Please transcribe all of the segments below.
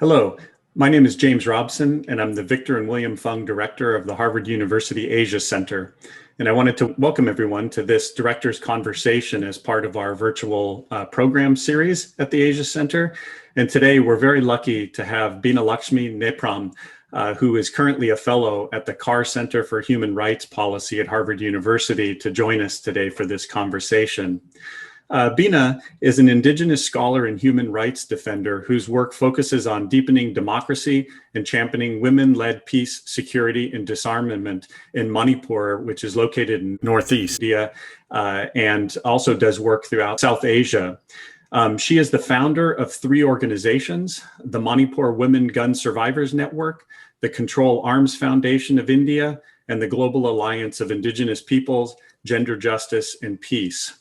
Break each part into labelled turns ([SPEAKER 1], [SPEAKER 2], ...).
[SPEAKER 1] Hello, my name is James Robson, and I'm the Victor and William Fung Director of the Harvard University Asia Center. And I wanted to welcome everyone to this Director's Conversation as part of our virtual program series at the Asia Center. And today we're very lucky to have Binalakshmi Nepram, who is currently a fellow at the Carr Center for Human Rights Policy at Harvard University, to join us today for this conversation. Bina is an Indigenous scholar and human rights defender whose work focuses on deepening democracy and championing women-led peace, security, and disarmament in Manipur, which is located in Northeast India, and also does work throughout South Asia. She is the founder of three organizations: the Manipur Women Gun Survivors Network, the Control Arms Foundation of India, and the Global Alliance of Indigenous Peoples, Gender Justice, and Peace.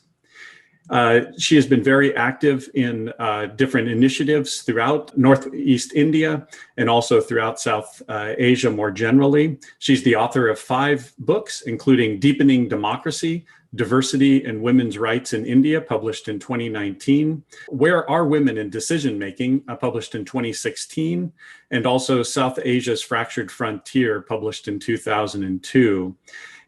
[SPEAKER 1] She has been very active in different initiatives throughout Northeast India and also throughout South Asia more generally. She's the author of 5 books, including Deepening Democracy, Diversity and Women's Rights in India, published in 2019, Where Are Women in Decision Making, published in 2016, and also South Asia's Fractured Frontier, published in 2002.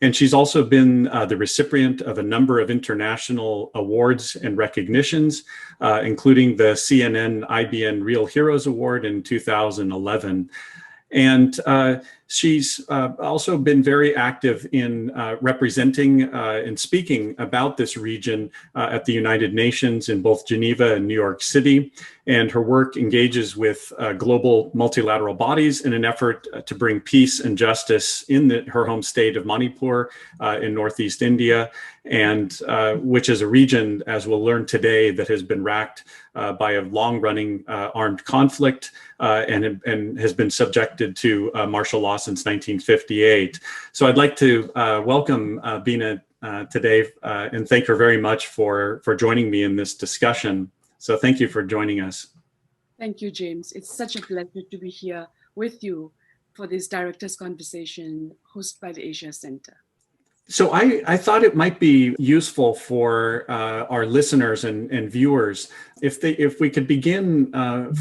[SPEAKER 1] And she's also been the recipient of a number of international awards and recognitions, including the CNN IBN Real Heroes Award in 2011. And she's also been very active in representing and speaking about this region at the United Nations in both Geneva and New York City. And her work engages with global multilateral bodies in an effort to bring peace and justice in her home state of Manipur in Northeast India, and which is a region, as we'll learn today, that has been racked by a long-running armed conflict and has been subjected to martial law since 1958. So I'd like to welcome Bina today and thank her very much for joining me in this discussion. So thank you for joining us.
[SPEAKER 2] Thank you, James. It's such a pleasure to be here with you for this Director's Conversation hosted by the Asia Center.
[SPEAKER 1] So I thought it might be useful for our listeners and viewers if we could begin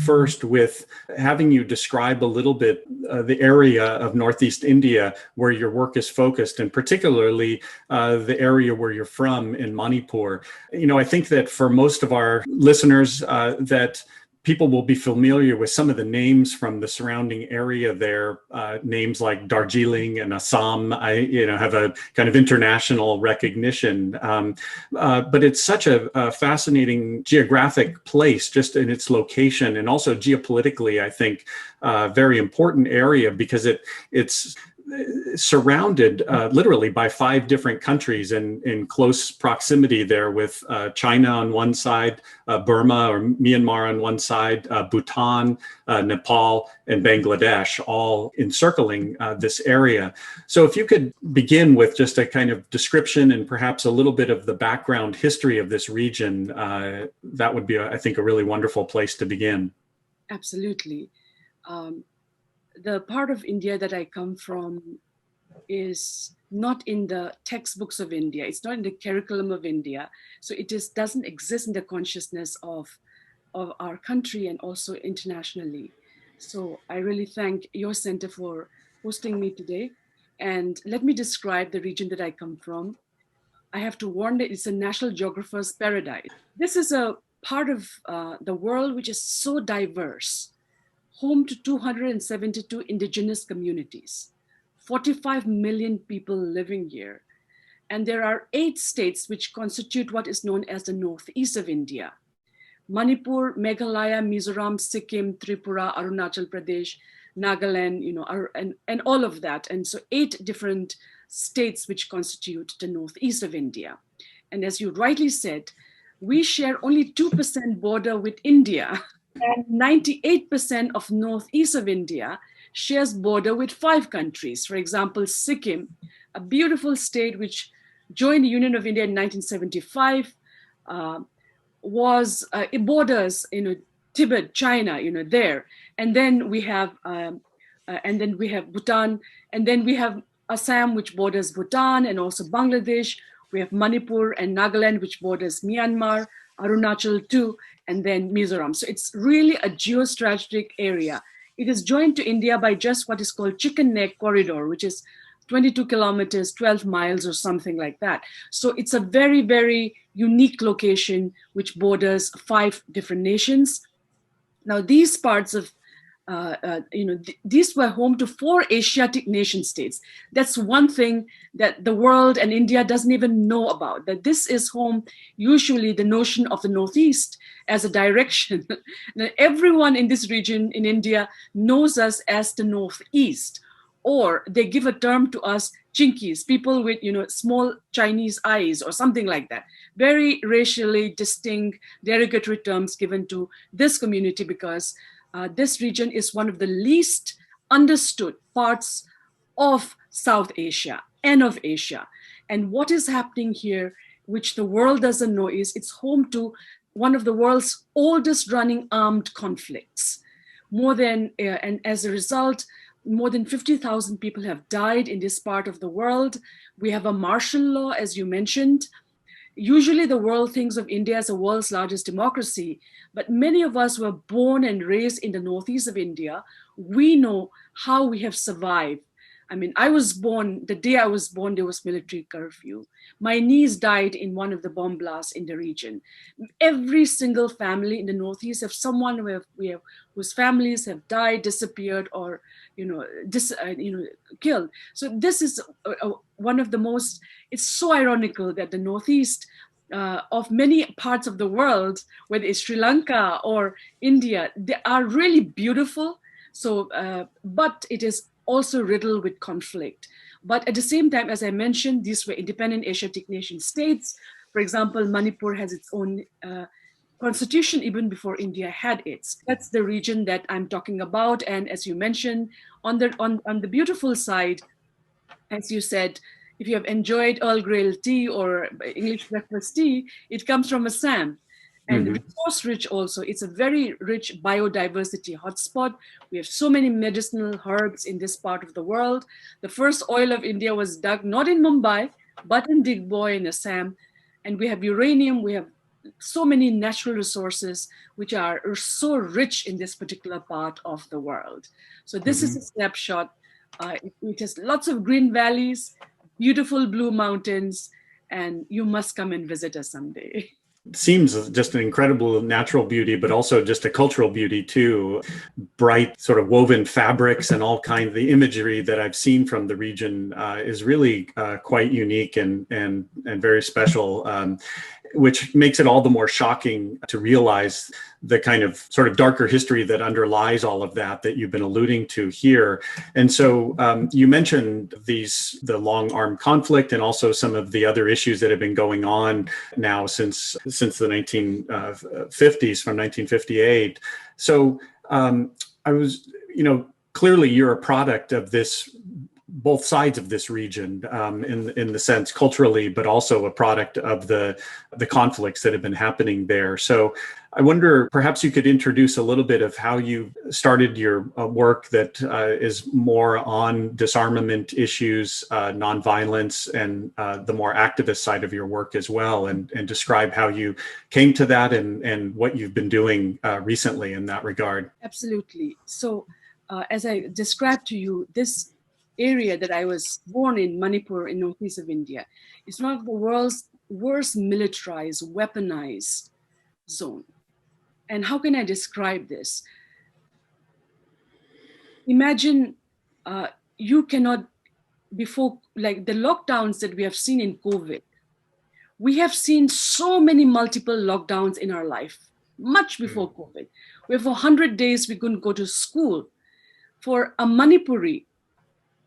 [SPEAKER 1] first with having you describe a little bit the area of Northeast India where your work is focused, and particularly the area where you're from in Manipur. You know, I think that for most of our listeners that people will be familiar with some of the names from the surrounding area there, names like Darjeeling and Assam, have a kind of international recognition. But it's such a fascinating geographic place just in its location, and also geopolitically, I think, very important area because it's surrounded literally by 5 different countries in close proximity there, with China on one side, Burma or Myanmar on one side, Bhutan, Nepal, and Bangladesh, all encircling this area. So if you could begin with just a kind of description and perhaps a little bit of the background history of this region, that would be, I think, a really wonderful place to begin.
[SPEAKER 2] Absolutely. The part of India that I come from is not in the textbooks of India. It's not in the curriculum of India. So it just doesn't exist in the consciousness of our country and also internationally. So I really thank your center for hosting me today. And let me describe the region that I come from. I have to warn that it's a National Geographer's paradise. This is a part of the world which is so diverse, home to 272 indigenous communities, 45 million people living here. And there are 8 states which constitute what is known as the northeast of India: Manipur, Meghalaya, Mizoram, Sikkim, Tripura, Arunachal Pradesh, Nagaland, and all of that. And so 8 different states which constitute the northeast of India. And as you rightly said, we share only 2% border with India. And 98% of northeast of India shares border with 5 countries. For example, Sikkim, a beautiful state which joined the Union of India in 1975, it borders, Tibet, China, there. And then we have, Bhutan, and then we have Assam, which borders Bhutan and also Bangladesh. We have Manipur and Nagaland, which borders Myanmar, Arunachal too, and then Mizoram. So it's really a geostrategic area. It is joined to India by just what is called Chicken Neck Corridor, which is 22 kilometers, 12 miles or something like that. So it's a very, very unique location which borders 5 different nations. Now, these parts of, these were home to 4 Asiatic nation states. That's one thing that the world and India doesn't even know about, that this is home, usually the notion of the Northeast as a direction. Now, everyone in this region in India knows us as the Northeast, or they give a term to us, Chinkies, people with, small Chinese eyes or something like that. Very racially distinct, derogatory terms given to this community because this region is one of the least understood parts of South Asia and of Asia. And what is happening here, which the world doesn't know, is it's home to one of the world's oldest running armed conflicts. And as a result, more than 50,000 people have died in this part of the world. We have a martial law, as you mentioned. Usually the world thinks of India as the world's largest democracy, but many of us were born and raised in the northeast of India. We know how we have survived. I mean, the day I was born, there was military curfew. My niece died in one of the bomb blasts in the region. Every single family in the Northeast have someone whose families have died, disappeared, or killed. So this is one of the most. It's so ironical that the Northeast of many parts of the world, whether it's Sri Lanka or India, they are really beautiful. So, but it is also riddled with conflict. But at the same time, as I mentioned, these were independent Asiatic nation states. For example, Manipur has its own constitution even before India had its. That's the region that I'm talking about. And as you mentioned, on the beautiful side, as you said, if you have enjoyed Earl Grey tea or English breakfast tea, it comes from Assam. And resource rich also. It's a very rich biodiversity hotspot. We have so many medicinal herbs in this part of the world. The first oil of India was dug not in Mumbai, but in Digboy in Assam. And we have uranium. We have so many natural resources which are so rich in this particular part of the world. So this is a snapshot. It has lots of green valleys, beautiful blue mountains, and you must come and visit us someday.
[SPEAKER 1] Seems just an incredible natural beauty, but also just a cultural beauty too. Bright sort of woven fabrics and all kinds of the imagery that I've seen from the region is really quite unique and very special, which makes it all the more shocking to realize the kind of sort of darker history that underlies all of that you've been alluding to here. And so you mentioned the long armed conflict and also some of the other issues that have been going on now since the 1950s, from 1958. So I was, clearly you're a product of both sides of this region in the sense culturally, but also a product of the conflicts that have been happening there. So I wonder, perhaps you could introduce a little bit of how you started your work that is more on disarmament issues, nonviolence, and the more activist side of your work as well, and describe how you came to that and what you've been doing recently in that regard.
[SPEAKER 2] Absolutely. So as I described to you, this area that I was born in, Manipur, in northeast of India, is one of the world's worst militarized, weaponized zone. And how can I describe this? Imagine you cannot, before, like the lockdowns that we have seen in COVID, we have seen so many multiple lockdowns in our life, much before COVID, where for 100 days we couldn't go to school. For a Manipuri,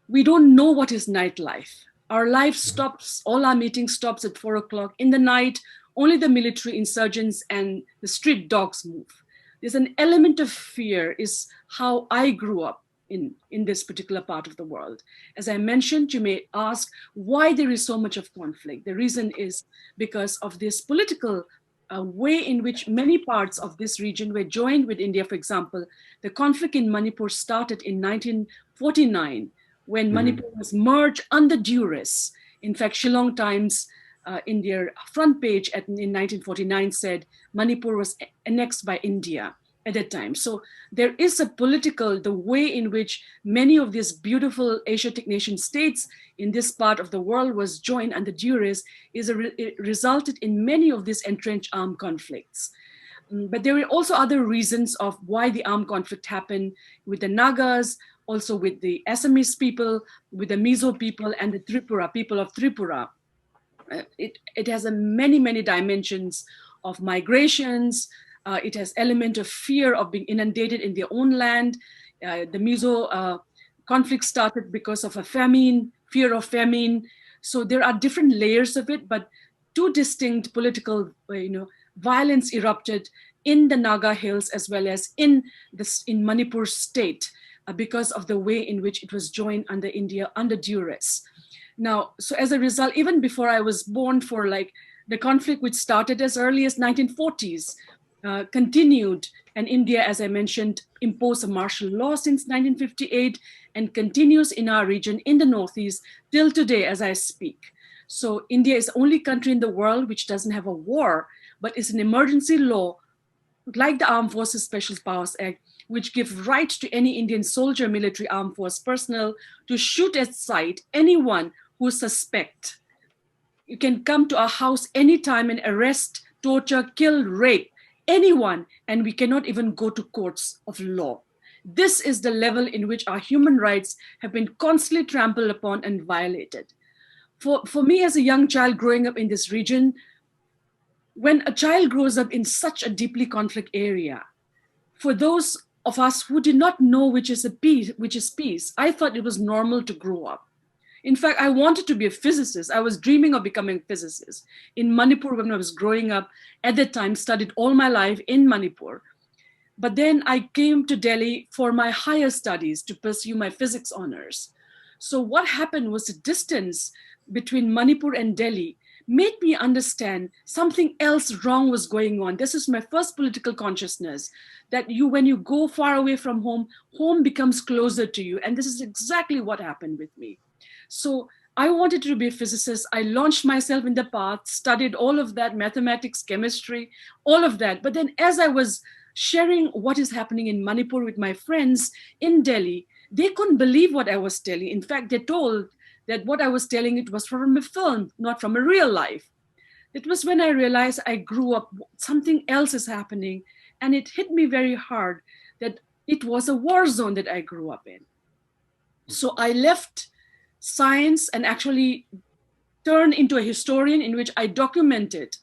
[SPEAKER 2] we don't know what is nightlife. Our life stops, all our meetings stops at 4 o'clock. In the night, only the military insurgents and the street dogs move. There's an element of fear is how I grew up in this particular part of the world. As I mentioned, you may ask why there is so much of conflict. The reason is because of this political way in which many parts of this region were joined with India. For example, the conflict in Manipur started in 1949, when Manipur was merged under duress. In fact, Shillong Times in their front page in 1949 said Manipur was annexed by India at that time. So there is a political, the way in which many of these beautiful Asiatic nation states in this part of the world was joined under duress it resulted in many of these entrenched armed conflicts. But there were also other reasons of why the armed conflict happened with the Nagas, also with the Assamese people, with the Mizo people and the Tripura, people of Tripura. It has many dimensions of migrations. It has element of fear of being inundated in their own land. The Mizo conflict started because of a famine, fear of famine. So there are different layers of it, but two distinct political, violence erupted in the Naga Hills as well as in Manipur state because of the way in which it was joined under India under duress. Now, so as a result, even before I was born, for like the conflict which started as early as 1940s, continued, and India, as I mentioned, imposed a martial law since 1958 and continues in our region in the Northeast till today as I speak. So India is the only country in the world which doesn't have a war, but is an emergency law like the Armed Forces Special Powers Act, which give right to any Indian soldier, military, armed force personnel to shoot at sight anyone who suspect. You can come to our house anytime and arrest, torture, kill, rape anyone, and we cannot even go to courts of law. This is the level in which our human rights have been constantly trampled upon and violated. For me as a young child growing up in this region, when a child grows up in such a deeply conflict area, for those of us who did not know which is peace, I thought it was normal to grow up. In fact, I wanted to be a physicist. I was dreaming of becoming a physicist. In Manipur, when I was growing up, at that time, studied all my life in Manipur. But then I came to Delhi for my higher studies to pursue my physics honors. So what happened was the distance between Manipur and Delhi made me understand something else wrong was going on. This is my first political consciousness, that when you go far away from home, home becomes closer to you. And this is exactly what happened with me. So I wanted to be a physicist. I launched myself in the path, studied all of that, mathematics, chemistry, all of that. But then as I was sharing what is happening in Manipur with my friends in Delhi, they couldn't believe what I was telling. In fact, they told that what I was telling, it was from a film, not from a real life. It was when I realized I grew up, something else is happening. And it hit me very hard that it was a war zone that I grew up in. So I left science and actually turned into a historian in which I documented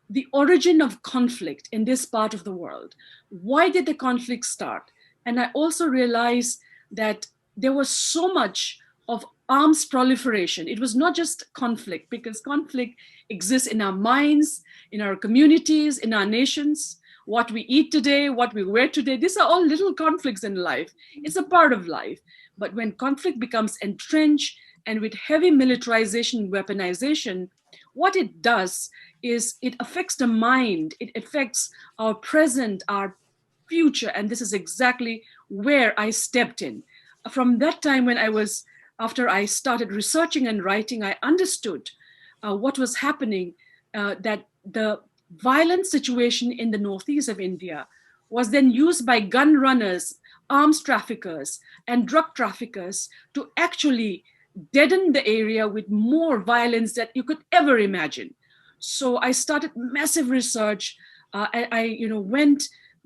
[SPEAKER 2] the origin of conflict in this part of the world. Why did the conflict start? And I also realized that there was so much of arms proliferation. It was not just conflict, because conflict exists in our minds, in our communities, in our nations. What we eat today, what we wear today, these are all little conflicts in life. It's a part of life. But when conflict becomes entrenched and with heavy militarization, weaponization, what it does is it affects the mind, it affects our present, our future. And this is exactly where I stepped in. From that time after I started researching and writing, I understood what was happening, that the violent situation in the northeast of India was then used by gun runners, arms traffickers, and drug traffickers to actually deaden the area with more violence that you could ever imagine. So I started massive research. I went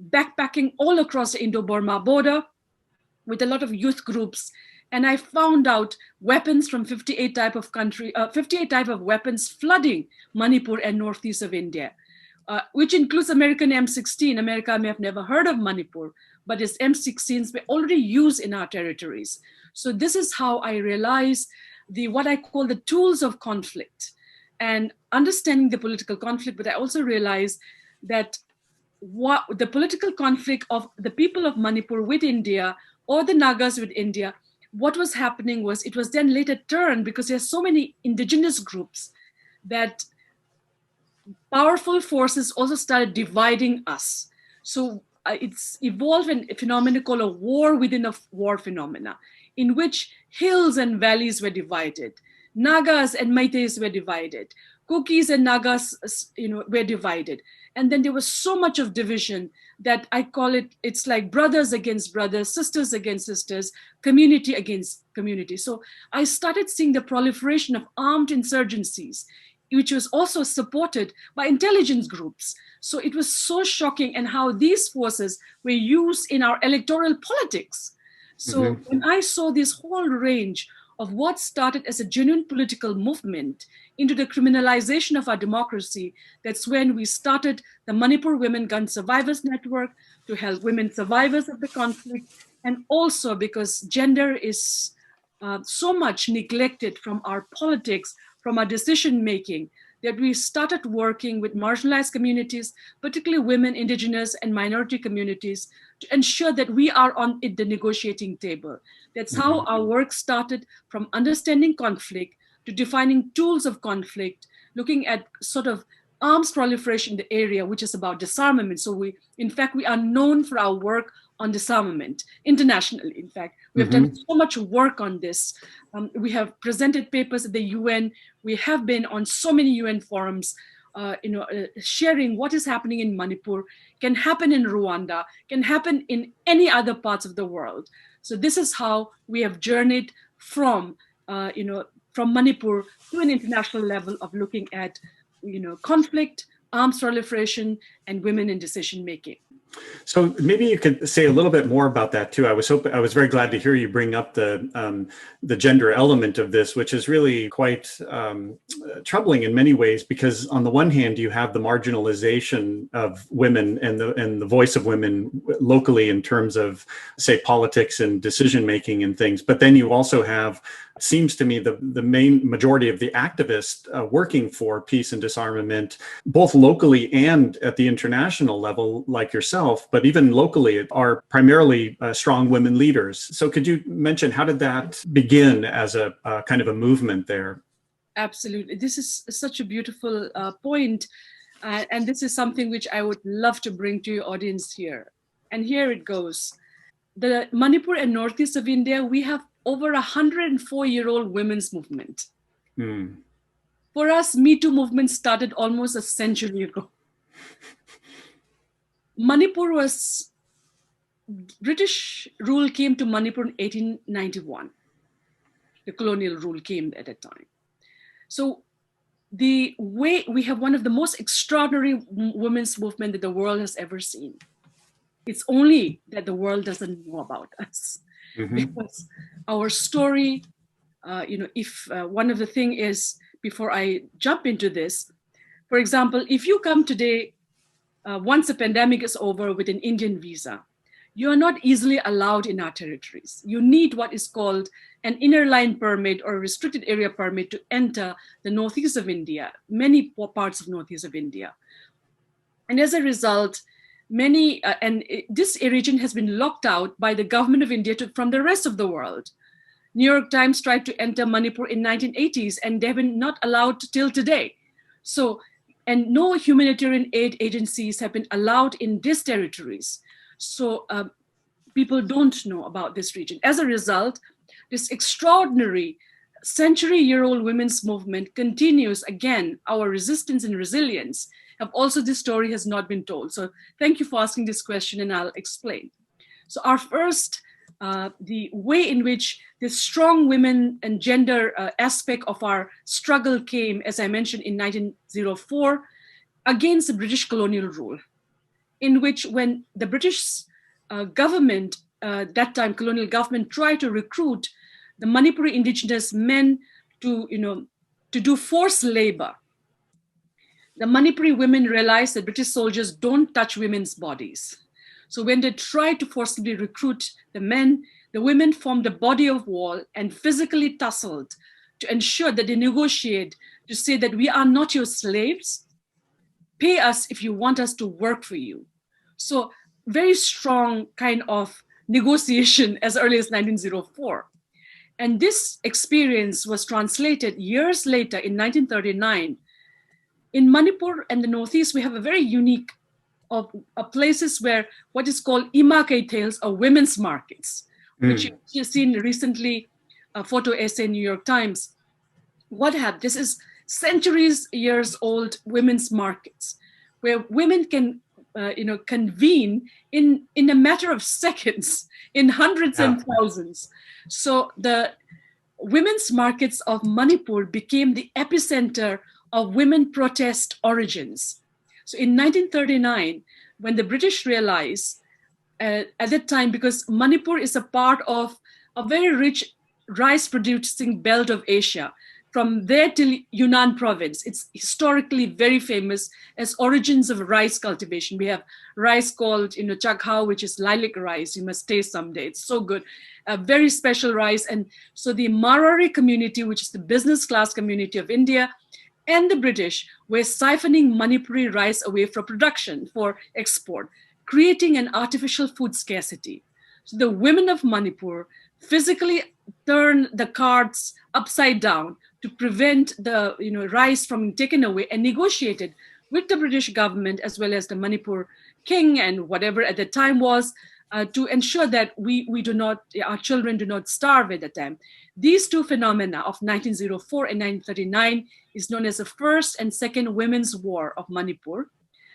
[SPEAKER 2] backpacking all across the Indo-Burma border with a lot of youth groups. And I found out weapons from 58 type of weapons flooding Manipur and northeast of India, which includes American M16. America may have never heard of Manipur, but its M16s were already used in our territories. So this is how I realized what I call the tools of conflict and understanding the political conflict. But I also realized that what the political conflict of the people of Manipur with India or the Nagas with India, what was happening was it was then later turned, because there are so many indigenous groups, that powerful forces also started dividing us. So it's evolved a phenomenon called a war within a war phenomena, in which hills and valleys were divided. Nagas and Meiteis were divided. Kukis and Nagas, were divided. And then there was so much of division that I call it's like brothers against brothers, sisters against sisters, community against community. So I started seeing the proliferation of armed insurgencies, which was also supported by intelligence groups. So it was so shocking, and how these forces were used in our electoral politics. So when I saw this whole range of what started as a genuine political movement into the criminalization of our democracy, that's when we started the Manipur Women Gun Survivors Network to help women survivors of the conflict. And also because gender is so much neglected from our politics, from our decision-making, that we started working with marginalized communities, particularly women, indigenous, and minority communities, to ensure that we are on the negotiating table. That's how our work started, from understanding conflict to defining tools of conflict, looking at sort of arms proliferation in the area, which is about disarmament. So we are known for our work on disarmament internationally. In fact, we have done so much work on this. We have presented papers at the UN. We have been on so many UN forums, sharing what is happening in Manipur, can happen in Rwanda, can happen in any other parts of the world. So this is how we have journeyed from Manipur to an international level of looking at, conflict, arms proliferation, and women in decision making.
[SPEAKER 1] So maybe you could say a little bit more about that too. I was very glad to hear you bring up the gender element of this, which is really quite troubling in many ways, because on the one hand you have the marginalization of women and the voice of women locally in terms of, say, politics and decision making and things, but then you also have, it seems to me, the main majority of the activists working for peace and disarmament, both locally and at the international level, like yourself, but even locally, are primarily strong women leaders. So could you mention, how did that begin as a kind of a movement there?
[SPEAKER 2] Absolutely. This is such a beautiful point. And this is something which I would love to bring to your audience here. And here it goes. The Manipur and Northeast of India, we have over 104-year-old women's movement. For us, Me Too movement started almost a century ago. Manipur British rule came to Manipur in 1891. The colonial rule came at that time. So the way we have one of the most extraordinary women's movement that the world has ever seen. It's only that the world doesn't know about us. Because our story, if one of the thing is, before I jump into this, for example, if you come today, once the pandemic is over with an Indian visa, you are not easily allowed in our territories. You need what is called an inner line permit or a restricted area permit to enter the northeast of India, many parts of northeast of India. And as a result, this region has been locked out by the government of India from the rest of the world. New York Times tried to enter Manipur in 1980s, and they've been not allowed till today. So, and no humanitarian aid agencies have been allowed in these territories. So people don't know about this region. As a result, this extraordinary century-year-old women's movement continues. Again, our resistance and resilience have also, this story has not been told. So thank you for asking this question, and I'll explain. So our first, the way in which this strong women and gender aspect of our struggle came, as I mentioned, in 1904, against the British colonial rule, in which when the British government, that time colonial government, tried to recruit the Manipuri indigenous men to do forced labor, the Manipuri women realized that British soldiers don't touch women's bodies. So when they tried to forcibly recruit the men, the women formed a body of wall and physically tussled to ensure that they negotiate to say that we are not your slaves. Pay us if you want us to work for you. So very strong kind of negotiation as early as 1904. And this experience was translated years later in 1939. In Manipur and the Northeast, we have a very unique of places where what is called Imakai tales or women's markets, which you've seen recently, a photo essay in New York Times. What happened? This is centuries years old women's markets where women can convene in a matter of seconds in hundreds and thousands. So the women's markets of Manipur became the epicenter of women protest origins. So in 1939, when the British realized at that time, because Manipur is a part of a very rich rice producing belt of Asia, from there till Yunnan province, it's historically very famous as origins of rice cultivation. We have rice called, chakhao, which is lilac rice. You must taste someday. It's so good. A very special rice. And so the Marwari community, which is the business class community of India, and the British were siphoning Manipuri rice away for production, for export, creating an artificial food scarcity. So the women of Manipur physically turned the cards upside down to prevent the rice from being taken away, and negotiated with the British government as well as the Manipur king and whatever at the time was to ensure that our children do not starve at the time. These two phenomena of 1904 and 1939 is known as the First and Second Women's War of Manipur.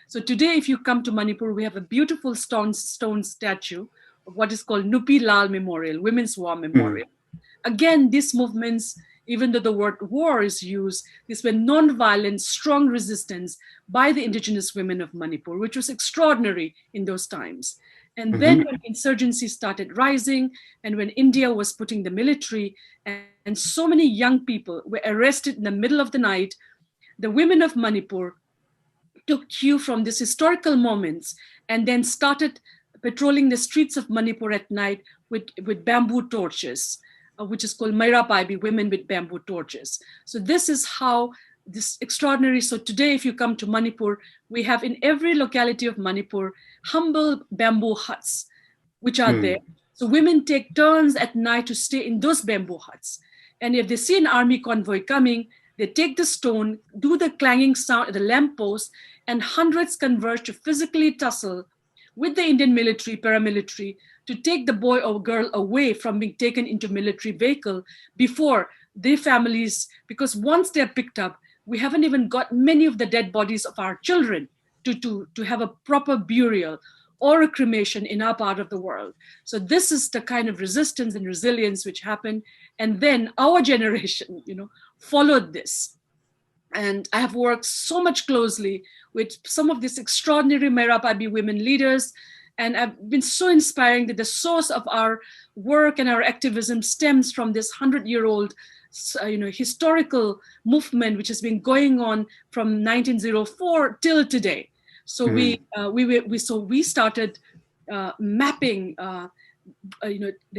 [SPEAKER 2] So today, if you come to Manipur, we have a beautiful stone statue of what is called Nupilal Memorial, Women's War Memorial. Again, these movements, even though the word war is used, these were non-violent, strong resistance by the indigenous women of Manipur, which was extraordinary in those times. And then when insurgency started rising, and when India was putting the military, and so many young people were arrested in the middle of the night, the women of Manipur took cue from these historical moments and then started patrolling the streets of Manipur at night with bamboo torches, which is called Maira Paibi, women with bamboo torches. So this is how this extraordinary, so today if you come to Manipur, we have in every locality of Manipur, humble bamboo huts, which are there. So women take turns at night to stay in those bamboo huts. And if they see an army convoy coming, they take the stone, do the clanging sound at the lamppost, and hundreds converge to physically tussle with the Indian military, paramilitary, to take the boy or girl away from being taken into military vehicle before their families, because once they're picked up, we haven't even got many of the dead bodies of our children to have a proper burial or a cremation in our part of the world. So this is the kind of resistance and resilience which happened. And then our generation, followed this. And I have worked so much closely with some of these extraordinary Maira Paibi women leaders. And I've been so inspiring that the source of our work and our activism stems from this 100-year-old historical movement, which has been going on from 1904 till today. So we started mapping,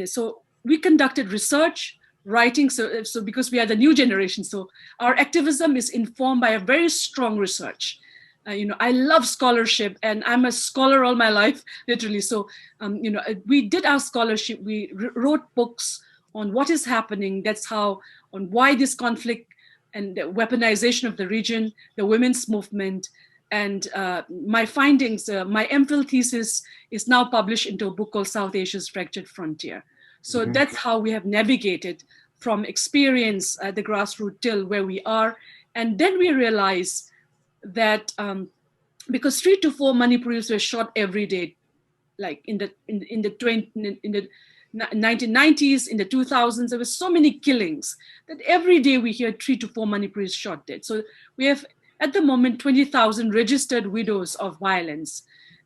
[SPEAKER 2] so we conducted research, writing, so because we are the new generation, so our activism is informed by a very strong research. I love scholarship, and I'm a scholar all my life, literally. So, we did our scholarship. We wrote books on what is happening. That's how, on why this conflict and the weaponization of the region, the women's movement, and my findings, my MPhil thesis is now published into a book called South Asia's Fractured Frontier. So that's how we have navigated from experience at the grassroots till where we are. And then we realized that because 3 to 4 Manipuris were shot every day, like in the 1990s, in the 2000s, there were so many killings that every day we hear 3 to 4 Manipuris shot dead. So we have at the moment 20,000 registered widows of violence.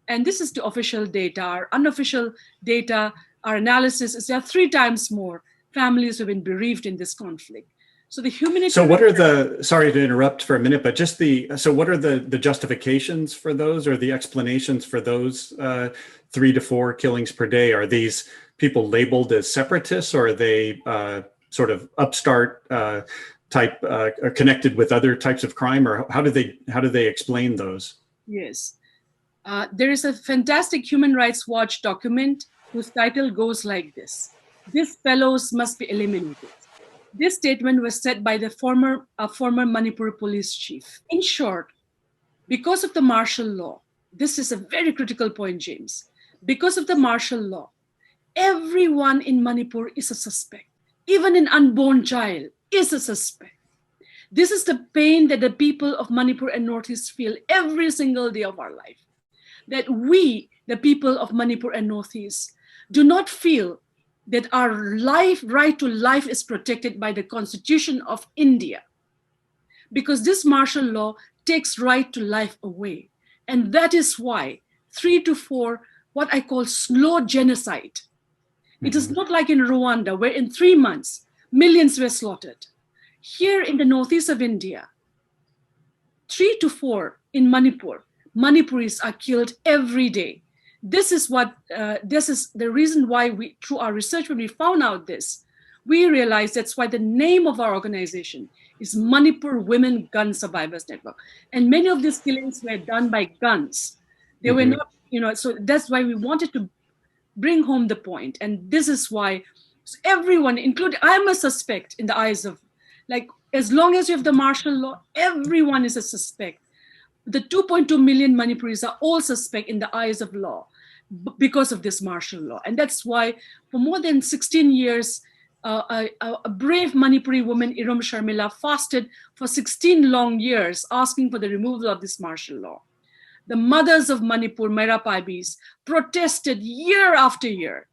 [SPEAKER 2] And this is the official data. Our unofficial data, our analysis is there are 3 times more families who have been bereaved in this conflict. So the humanitarian.
[SPEAKER 1] So what are the, sorry to interrupt for a minute, but just so what are the justifications for those, or the explanations for those 3 to 4 killings per day? Are these people labeled as separatists, or are they sort of upstart type connected with other types of crime, or how do they explain those?
[SPEAKER 2] Yes. There is a fantastic Human Rights Watch document whose title goes like this: "These fellows must be eliminated." This statement was said by the former Manipur police chief. In short, because of the martial law, this is a very critical point, James. Because of the martial law, everyone in Manipur is a suspect. Even an unborn child is a suspect. This is the pain that the people of Manipur and Northeast feel every single day of our life. That we, the people of Manipur and Northeast, do not feel that our right to life is protected by the Constitution of India. Because this martial law takes right to life away. And that is why 3 to 4, what I call slow genocide. It is not like in Rwanda, where in 3 months, millions were slaughtered. Here in the northeast of India, 3 to 4 in Manipur, Manipuris are killed every day. This is the reason why we, through our research, when we found out this, we realized that's why the name of our organization is Manipur Women Gun Survivors Network. And many of these killings were done by guns. They were not, so that's why we wanted to bring home the point. And this is why everyone, including, I'm a suspect in the eyes of, like, as long as you have the martial law, everyone is a suspect. The 2.2 million Manipuris are all suspect in the eyes of law because of this martial law. And that's why for more than 16 years, a brave Manipuri woman, Irom Sharmila, fasted for 16 long years, asking for the removal of this martial law. The mothers of Manipur, Maira Paibis, protested year after year.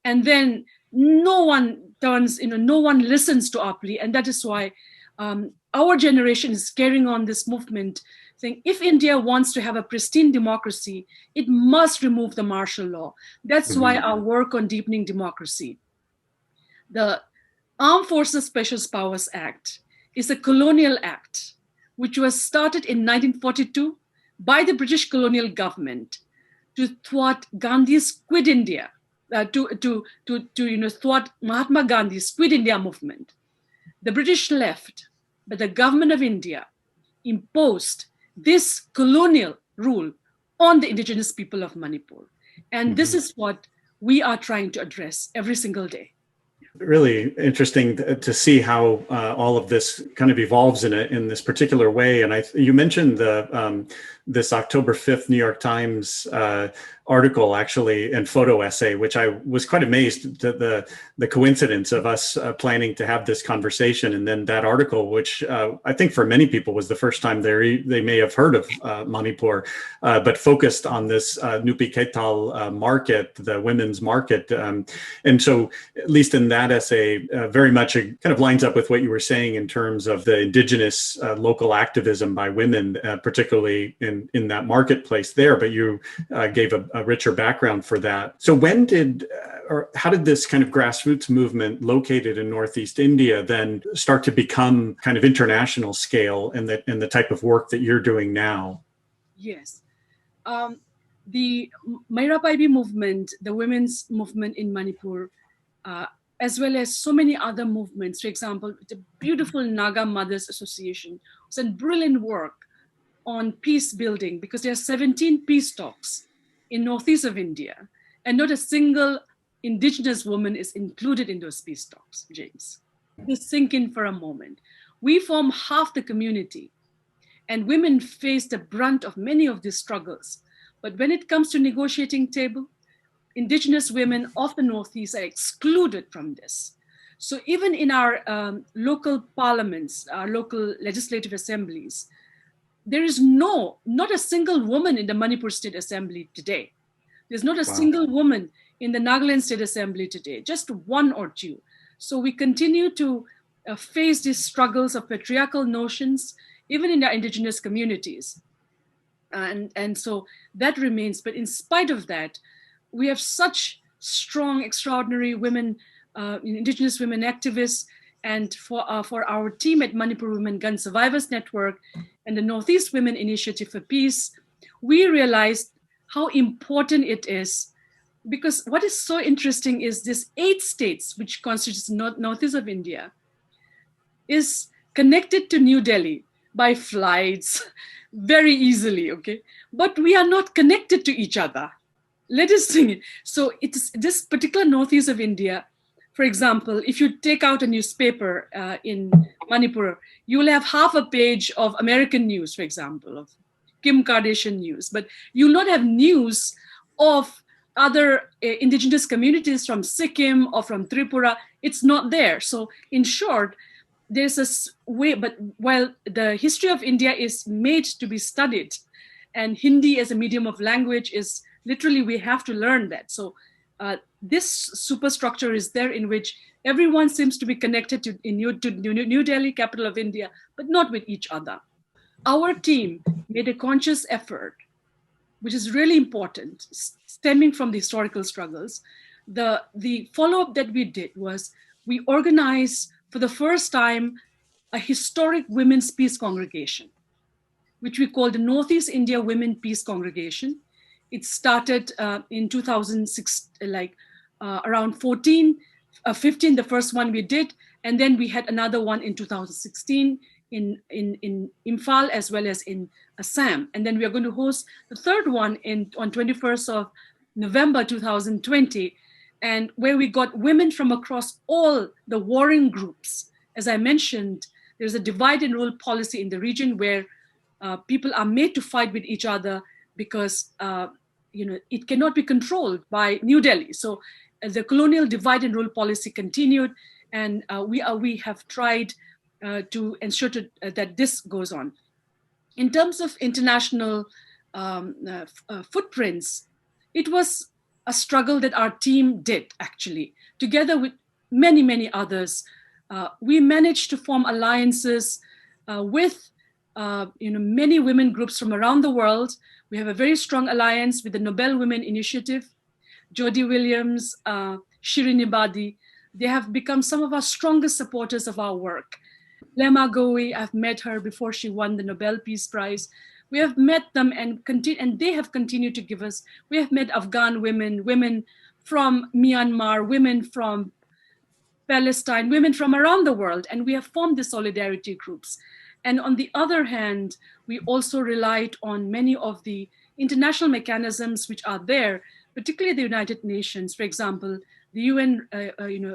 [SPEAKER 2] And then no one listens to our plea. And that is why our generation is carrying on this movement, saying if India wants to have a pristine democracy, it must remove the martial law. That's why our work on deepening democracy. The Armed Forces Special Powers Act is a colonial act, which was started in 1942 by the British colonial government to thwart Gandhi's Quit India, to thwart Mahatma Gandhi's Quit India movement. The British left, but the government of India imposed this colonial rule on the indigenous people of Manipur. And this is what we are trying to address every single day.
[SPEAKER 1] Really interesting to see how all of this kind of evolves in this particular way. And you mentioned this October 5th New York Times article, actually, and photo essay, which I was quite amazed at the coincidence of us planning to have this conversation. And then that article, which I think for many people was the first time they may have heard of Manipur, but focused on this Nupi Ketal market, the women's market. And so at least in that essay, very much it kind of lines up with what you were saying in terms of the indigenous local activism by women, particularly in that marketplace there, but you gave a richer background for that. So when did, or how did this kind of grassroots movement located in Northeast India then start to become kind of international scale in the type of work that you're doing now?
[SPEAKER 2] Yes. The Maira Paibi movement, the women's movement in Manipur, as well as so many other movements, for example, the beautiful Naga Mothers Association, was done brilliant work on peace building, because there are 17 peace talks in northeast of India, and not a single indigenous woman is included in those peace talks, James. Just sink in for a moment. We form half the community, and women face the brunt of many of these struggles. But when it comes to negotiating table, indigenous women of the Northeast are excluded from this. So even in our local parliaments, our local legislative assemblies, there is not a single woman in the Manipur State Assembly today. There's not a single woman in the Nagaland State Assembly today, just one or two. So we continue to face these struggles of patriarchal notions, even in our indigenous communities. And so that remains. But in spite of that, we have such strong, extraordinary women, indigenous women activists. And for our team at Manipur Women Gun Survivors Network and the Northeast Women Initiative for Peace, we realized how important it is, because what is so interesting is this 8 states, which constitutes northeast of India, is connected to New Delhi by flights very easily, okay? But we are not connected to each other. Let us think. So it's this particular northeast of India. For example, if you take out a newspaper in Manipur, you will have half a page of American news, for example, of Kim Kardashian news, but you will not have news of other indigenous communities from Sikkim or from Tripura. It's not there. So in short, there's a way, but while the history of India is made to be studied, and Hindi as a medium of language is literally, we have to learn that. So this superstructure is there in which everyone seems to be connected to New Delhi, capital of India, but not with each other. Our team made a conscious effort, which is really important, stemming from the historical struggles. The follow-up that we did was we organized for the first time a historic women's peace congregation, which we called the Northeast India Women Peace Congregation. It started in 2006, around 15, the first one we did. And then we had another one in 2016 in Imphal as well as in Assam. And then we are going to host the third one on 21st of November 2020, and where we got women from across all the warring groups. As I mentioned, there's a divide and rule policy in the region where people are made to fight with each other because it cannot be controlled by New Delhi. So the colonial divide and rule policy continued, and we have tried to ensure that this goes on. In terms of international footprints, it was a struggle that our team did, actually, together with many, many others. We managed to form alliances with many women groups from around the world. We have a very strong alliance with the Nobel Women Initiative, Jodie Williams, Shirin Ebadi. They have become some of our strongest supporters of our work. Lema Gowi, I've met her before she won the Nobel Peace Prize. We have met them and they have continued to give us. We have met Afghan women, women from Myanmar, women from Palestine, women from around the world, and we have formed the solidarity groups. And on the other hand, we also relied on many of the international mechanisms which are there, particularly the United Nations, for example, the UN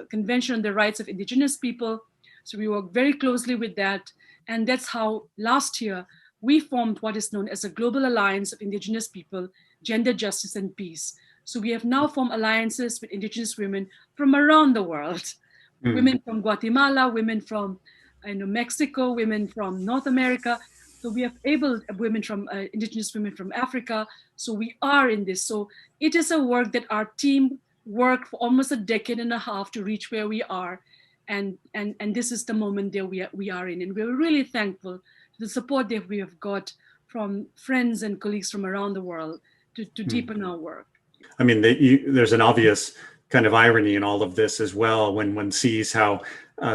[SPEAKER 2] Convention on the Rights of Indigenous People. So we work very closely with that. And that's how last year we formed what is known as the Global Alliance of Indigenous People, Gender, Justice, and Peace. So we have now formed alliances with Indigenous women from around the world. Women from Guatemala, women from Mexico, women from North America. So we have women from Indigenous women from Africa. So we are in this. So it is a work that our team worked for almost a decade and a half to reach where we are. And this is the moment that we are in. And we're really thankful for the support that we have got from friends and colleagues from around the world to deepen our work.
[SPEAKER 1] I mean, there's an obvious kind of irony in all of this as well when one sees how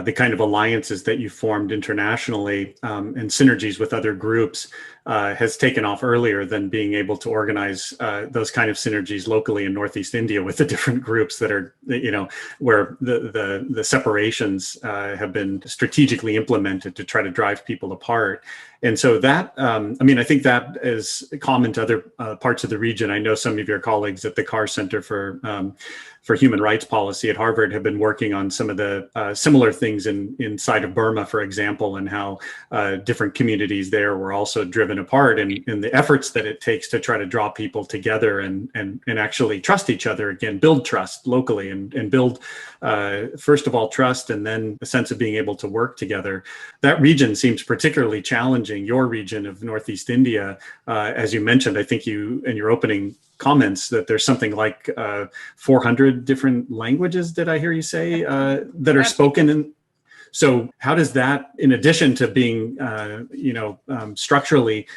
[SPEAKER 1] the kind of alliances that you formed internationally and synergies with other groups has taken off earlier than being able to organize those kind of synergies locally in Northeast India with the different groups that are, where the separations have been strategically implemented to try to drive people apart. And so that, I think that is common to other parts of the region. I know some of your colleagues at the Carr Center for Human Rights Policy at Harvard have been working on some of the similar things inside of Burma, for example, and how different communities there were also driven apart, and the efforts that it takes to try to draw people together and actually trust each other again, build trust locally and build, first of all, trust, and then a sense of being able to work together. That region seems particularly challenging. Your region of Northeast India, as you mentioned, I think you, in your opening comments, that there's something like 400 different languages, did I hear you say, that are spoken in? So how does that, in addition to being, structurally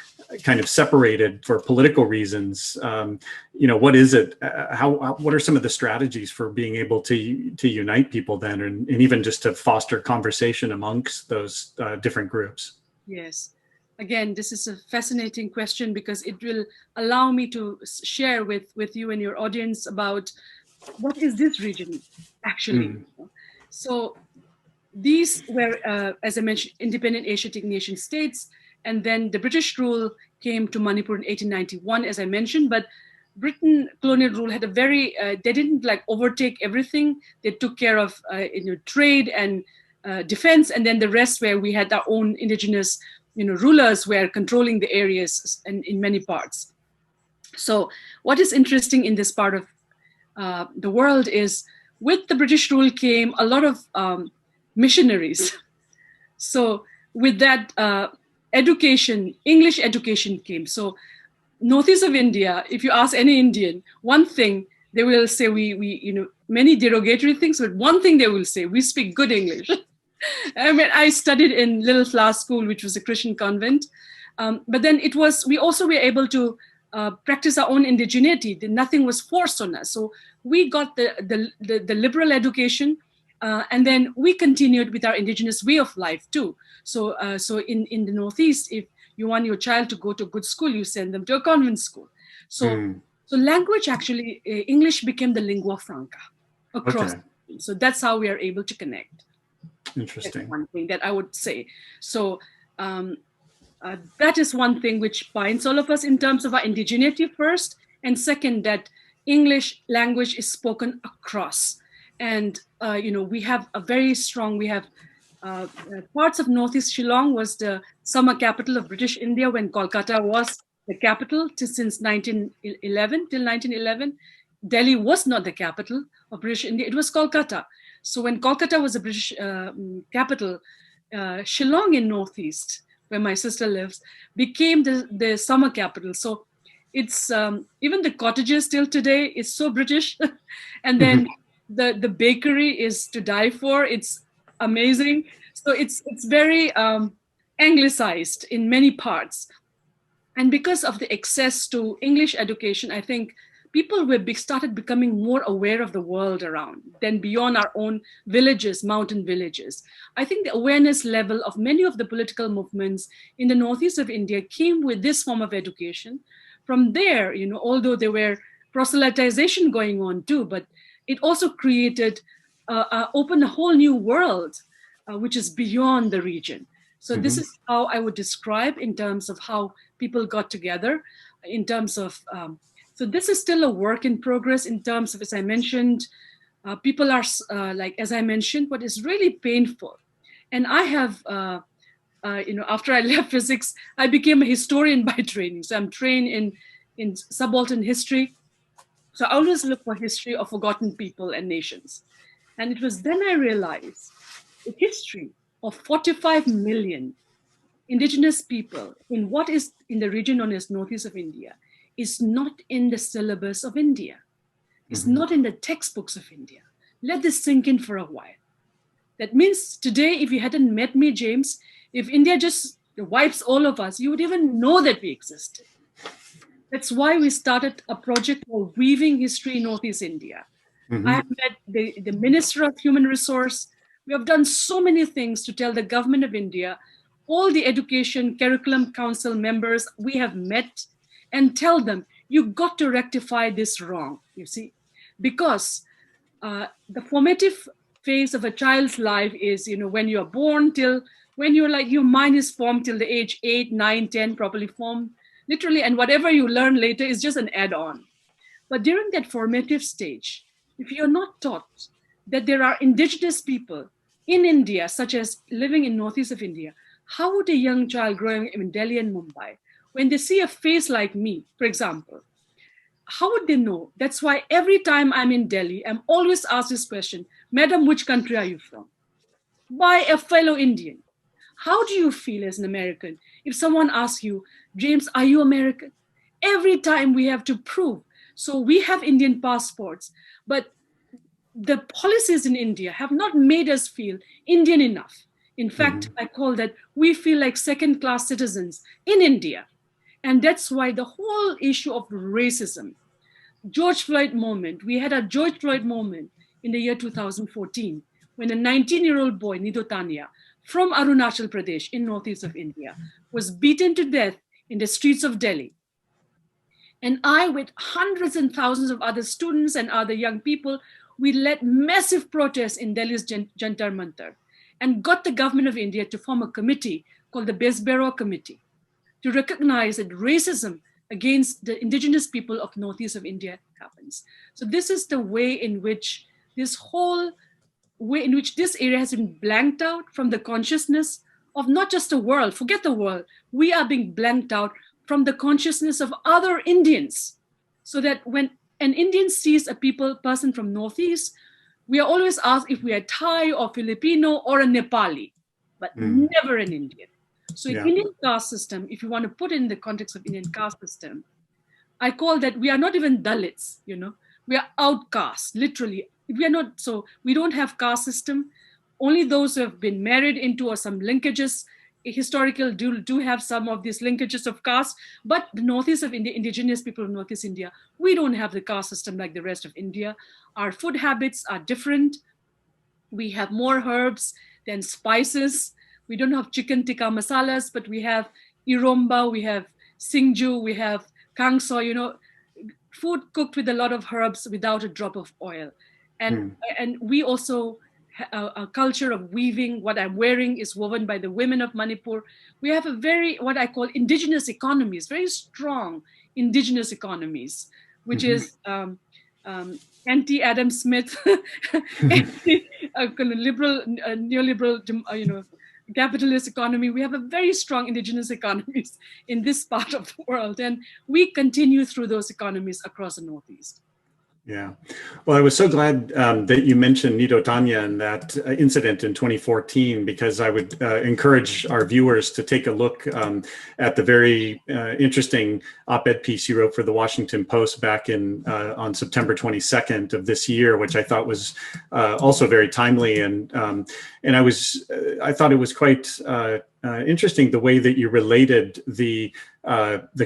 [SPEAKER 1] kind of separated for political reasons, what is it? What are some of the strategies for being able to unite people then, and even just to foster conversation amongst those different groups?
[SPEAKER 2] Yes. Again, this is a fascinating question because it will allow me to share with you and your audience about what is this region actually. So these were, as I mentioned, independent Asiatic nation states, and then the British rule came to Manipur in 1891, as I mentioned, but Britain colonial rule had a very, they didn't overtake everything. They took care of trade and defense, and then the rest where we had our own indigenous rulers were controlling the areas in many parts. So what is interesting in this part of the world is with the British rule came a lot of missionaries. So with that education, English education came. So northeast of India, if you ask any Indian, one thing they will say, we many derogatory things, but one thing they will say, we speak good English. I mean, I studied in Little Flower School, which was a Christian convent. But then we also were able to practice our own indigeneity. Nothing was forced on us. So we got the liberal education, and then we continued with our indigenous way of life too. So in the Northeast, if you want your child to go to a good school, you send them to a convent school. So language, actually, English became the lingua franca across.
[SPEAKER 1] Okay.
[SPEAKER 2] So that's how we are able to connect.
[SPEAKER 1] Interesting.
[SPEAKER 2] That's one thing that I would say. So that is one thing which binds all of us in terms of our indigeneity first, and second, that English language is spoken across. And we have a very strong. We have parts of Northeast Shillong was the summer capital of British India when Kolkata was the capital since 1911 till 1911. Delhi was not the capital of British India; it was Kolkata. So when Kolkata was the British capital, Shillong in Northeast, where my sister lives, became the summer capital. So it's even the cottages still today is so British. And then the bakery is to die for. It's amazing. So it's very anglicized in many parts. And because of the access to English education, I think people started becoming more aware of the world around, then beyond our own villages, mountain villages. I think the awareness level of many of the political movements in the northeast of India came with this form of education. From there, although there were proselytization going on too, but it also created, opened a whole new world, which is beyond the region. So this is how I would describe in terms of how people got together, in terms of, so this is still a work in progress in terms of, as I mentioned, people are like, as I mentioned, what is really painful. And I have, after I left physics, I became a historian by training. So I'm trained in subaltern history. So I always look for history of forgotten people and nations. And it was then I realized the history of 45 million indigenous people in what is in the region known as northeast of India is not in the syllabus of India. It's not in the textbooks of India. Let this sink in for a while. That means today, if you hadn't met me, James, if India just wipes all of us, you would even know that we existed. That's why we started a project called Weaving History in Northeast India. I have met the Minister of Human Resource. We have done so many things to tell the government of India, all the education curriculum council members we have met, and tell them, you got to rectify this wrong, you see, because the formative phase of a child's life is, when you're born till, when you're like, your mind is formed till the age 8, 9, 10, properly formed, literally, and whatever you learn later is just an add-on. But during that formative stage, if you're not taught that there are indigenous people in India, such as living in northeast of India, how would a young child growing in Delhi and Mumbai, when they see a face like me, for example, how would they know? That's why every time I'm in Delhi, I'm always asked this question, Madam, which country are you from? By a fellow Indian. How do you feel as an American if someone asks you, James, are you American? Every time we have to prove. So we have Indian passports, but the policies in India have not made us feel Indian enough. In fact, I call that we feel like second-class citizens in India. And that's why the whole issue of racism, George Floyd moment, we had a George Floyd moment in the year 2014, when a 19-year-old boy, Nido Tania, from Arunachal Pradesh in northeast of India, was beaten to death in the streets of Delhi. And I, with hundreds and thousands of other students and other young people, we led massive protests in Delhi's Jantar Mantar and got the government of India to form a committee called the Besbero Committee to recognize that racism against the indigenous people of northeast of India happens. So this is the way in which this area has been blanked out from the consciousness of not just the world, forget the world, we are being blanked out from the consciousness of other Indians. So that when an Indian sees a person from Northeast, we are always asked if we are Thai or Filipino or a Nepali, but never an Indian. So in
[SPEAKER 1] Yeah.
[SPEAKER 2] Indian caste system, if you want to put it in the context of Indian caste system, I call that we are not even Dalits, we are outcasts, literally. We are not, so we don't have caste system. Only those who have been married into or some linkages, historical do have some of these linkages of caste, but the northeast of India, indigenous people of northeast India, we don't have the caste system like the rest of India. Our food habits are different. We have more herbs than spices. We don't have chicken tikka masalas, but we have iromba, we have singju, we have kangso, food cooked with a lot of herbs without a drop of oil. And we also a culture of weaving. What I'm wearing is woven by the women of Manipur. We have a very, what I call indigenous economies, very strong indigenous economies, which is anti-Adam Smith, liberal, neoliberal, capitalist economy. We have a very strong indigenous economies in this part of the world, and we continue through those economies across the Northeast.
[SPEAKER 1] Yeah. Well, I was so glad that you mentioned Nido Tanya and that incident in 2014, because I would encourage our viewers to take a look at the very interesting op-ed piece you wrote for the Washington Post back in on September 22nd of this year, which I thought was also very timely. And I thought it was quite interesting the way that you related the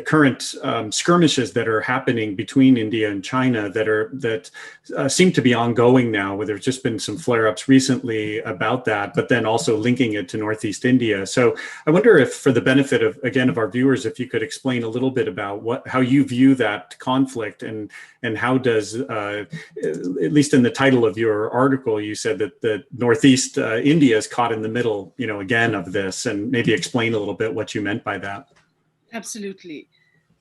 [SPEAKER 1] current skirmishes that are happening between India and China that seem to be ongoing now, where there's just been some flare-ups recently about that, but then also linking it to Northeast India. So I wonder if, for the benefit of, again, of our viewers, if you could explain a little bit about how you view that conflict, and how does, at least in the title of your article, you said that the Northeast India is caught in the middle, again, of this, and maybe explain a little bit what you meant by that.
[SPEAKER 2] Absolutely.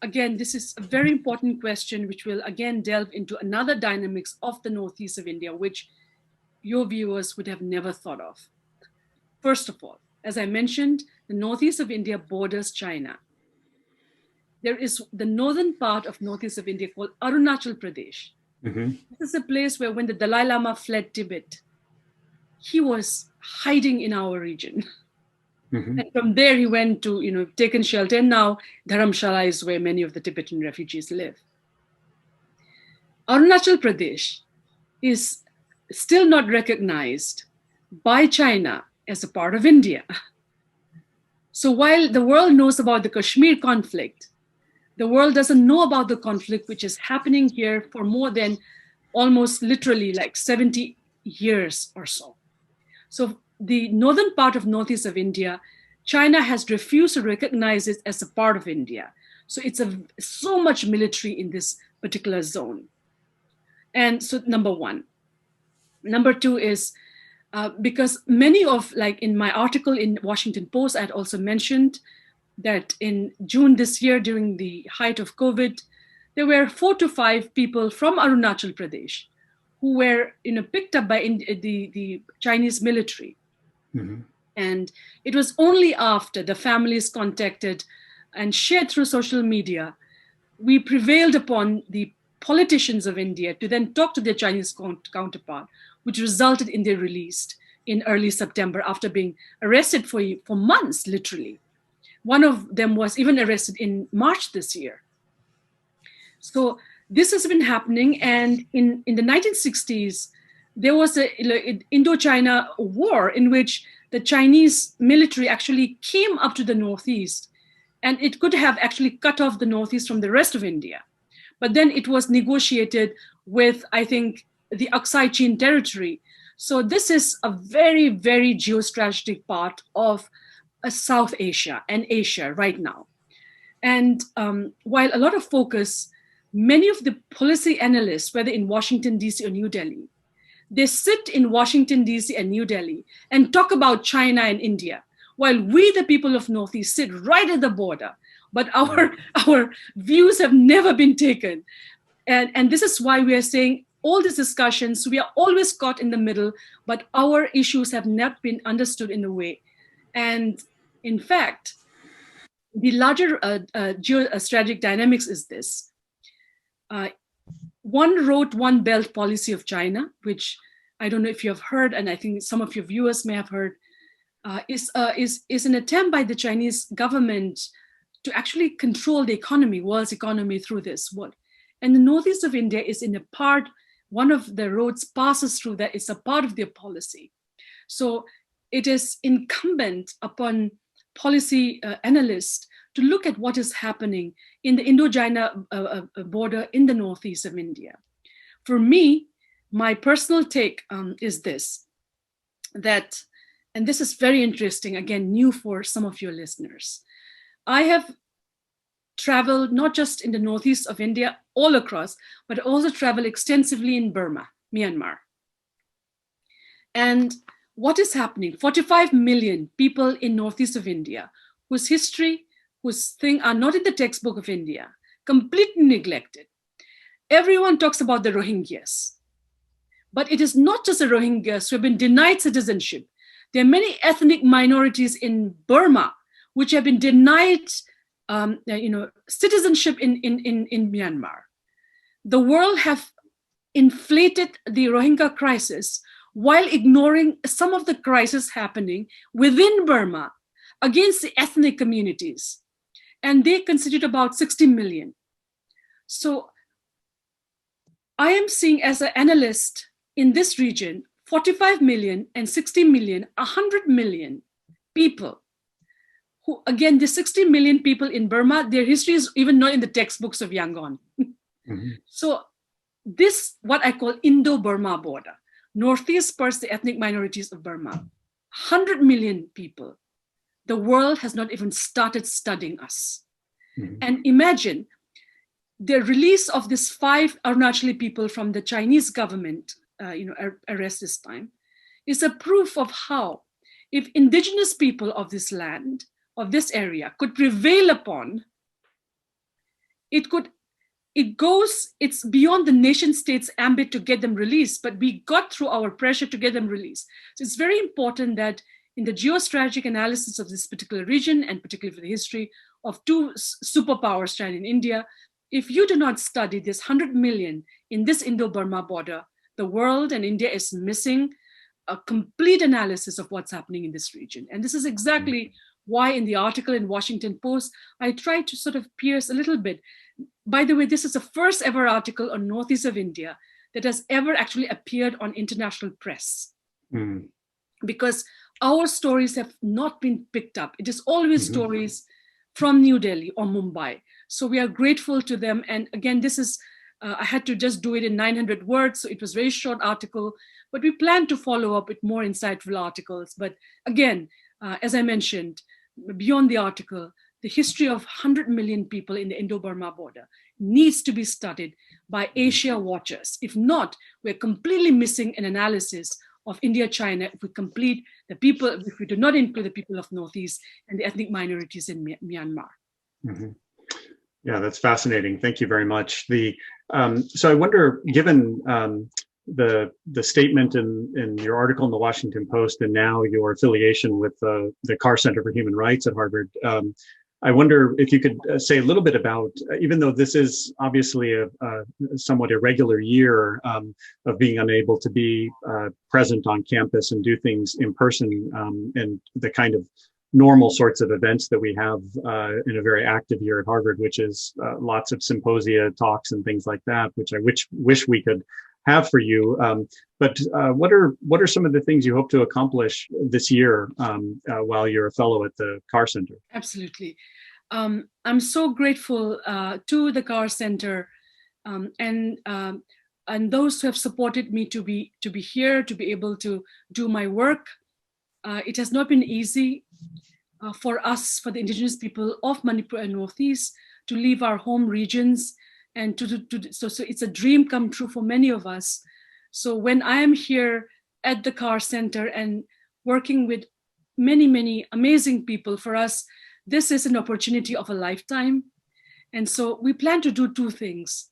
[SPEAKER 2] Again, this is a very important question, which will again delve into another dynamics of the Northeast of India, which your viewers would have never thought of. First of all, as I mentioned, the Northeast of India borders China. There is the northern part of Northeast of India called Arunachal Pradesh. This is a place where, when the Dalai Lama fled Tibet, he was hiding in our region. And from there, he went to, taken shelter. And now Dharamshala is where many of the Tibetan refugees live. Arunachal Pradesh is still not recognized by China as a part of India. So while the world knows about the Kashmir conflict, the world doesn't know about the conflict which is happening here for more than almost literally like 70 years or so. So the northern part of Northeast of India, China has refused to recognize it as a part of India. So it's so much military in this particular zone. And so number one. Number two is because many of, like in my article in Washington Post, I had also mentioned that in June this year, during the height of COVID, there were 4 to 5 people from Arunachal Pradesh who were picked up by the Chinese military. And it was only after the families contacted and shared through social media, we prevailed upon the politicians of India to then talk to their Chinese counterpart, which resulted in their release in early September after being arrested for months, literally. One of them was even arrested in March this year. So this has been happening. And in the 1960s, there was an Indo-China War in which the Chinese military actually came up to the Northeast, and it could have actually cut off the Northeast from the rest of India. But then it was negotiated with, I think, the Aksai Chin territory. So this is a very, very geostrategic part of South Asia and Asia right now. And while a lot of focus, many of the policy analysts, whether in Washington, DC or New Delhi, they sit in Washington, DC and New Delhi and talk about China and India, while we, the people of Northeast, sit right at the border. But our views have never been taken. And this is why we are saying all these discussions, we are always caught in the middle, but our issues have not been understood in a way. And in fact, the larger geostrategic dynamics is this. One road, one belt policy of China, which I don't know if you have heard, and I think some of your viewers may have heard. is an attempt by the Chinese government to actually control the economy, world's economy through this. And the northeast of India is in a part, one of the roads passes through that. It's a part of their policy. So it is incumbent upon policy analysts to look at what is happening in the Indo-China border in the northeast of India. For me, my personal take is this, that, and this is very interesting, again, new for some of your listeners. I have traveled not just in the northeast of India, all across, but also traveled extensively in Burma, Myanmar. And what is happening? 45 million people in northeast of India, whose history, whose thing are not in the textbook of India, completely neglected. Everyone talks about the Rohingyas, but it is not just the Rohingyas who have been denied citizenship. There are many ethnic minorities in Burma which have been denied citizenship in Myanmar. The world have inflated the Rohingya crisis while ignoring some of the crisis happening within Burma against the ethnic communities. And they constitute about 60 million. So I am seeing as an analyst in this region, 45 million and 60 million, 100 million people who, again, the 60 million people in Burma, their history is even not in the textbooks of Yangon. Mm-hmm. So this, what I call Indo-Burma border, northeast parts, the ethnic minorities of Burma, 100 million people. The world has not even started studying us. Mm-hmm. And imagine the release of these 5 Arunachali people from the Chinese government, arrest this time, is a proof of how, if indigenous people of this land, of this area, could prevail upon, it's beyond the nation state's ambit to get them released, but we got through our pressure to get them released. So it's very important that in the geostrategic analysis of this particular region, and particularly for the history of 2 superpowers, China and India, if you do not study this 100 million in this Indo-Burma border, the world and India is missing a complete analysis of what's happening in this region. And this is exactly why in the article in Washington Post, I tried to sort of pierce a little bit. By the way, this is the first ever article on northeast of India that has ever actually appeared on international press. Mm. Because our stories have not been picked up. It is always stories from New Delhi or Mumbai. So we are grateful to them. And again, this is, I had to just do it in 900 words. So it was a very short article, but we plan to follow up with more insightful articles. But again, as I mentioned, beyond the article, the history of 100 million people in the Indo-Burma border needs to be studied by Asia watchers. If not, we're completely missing an analysis of India-China if we do not include the people of Northeast and the ethnic minorities in Myanmar. Mm-hmm.
[SPEAKER 1] Yeah, that's fascinating. Thank you very much. So I wonder, given the statement in your article in the Washington Post and now your affiliation with the Carr Center for Human Rights at Harvard, I wonder if you could say a little bit about, even though this is obviously a somewhat irregular year of being unable to be present on campus and do things in person, and the kind of normal sorts of events that we have in a very active year at Harvard, which is lots of symposia, talks, and things like that, which I wish we could have for you. But what are some of the things you hope to accomplish this year while you're a fellow at the Carr Center?
[SPEAKER 2] Absolutely. I'm so grateful to the Carr Center and those who have supported me to be here, to be able to do my work. It has not been easy for us, for the indigenous people of Manipur and Northeast, to leave our home regions, and so it's a dream come true for many of us. So when I am here at the Carr Center and working with many, many amazing people, for us, this is an opportunity of a lifetime. And so we plan to do 2 things.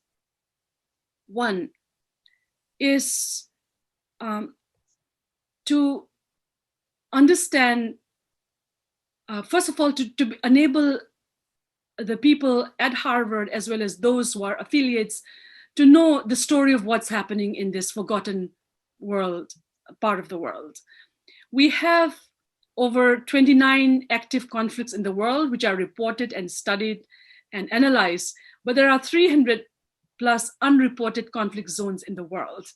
[SPEAKER 2] One is to understand, first of all, to enable the people at Harvard, as well as those who are affiliates, to know the story of what's happening in this forgotten world, part of the world. We have over 29 active conflicts in the world, which are reported and studied and analyzed, but there are 300 plus unreported conflict zones in the world.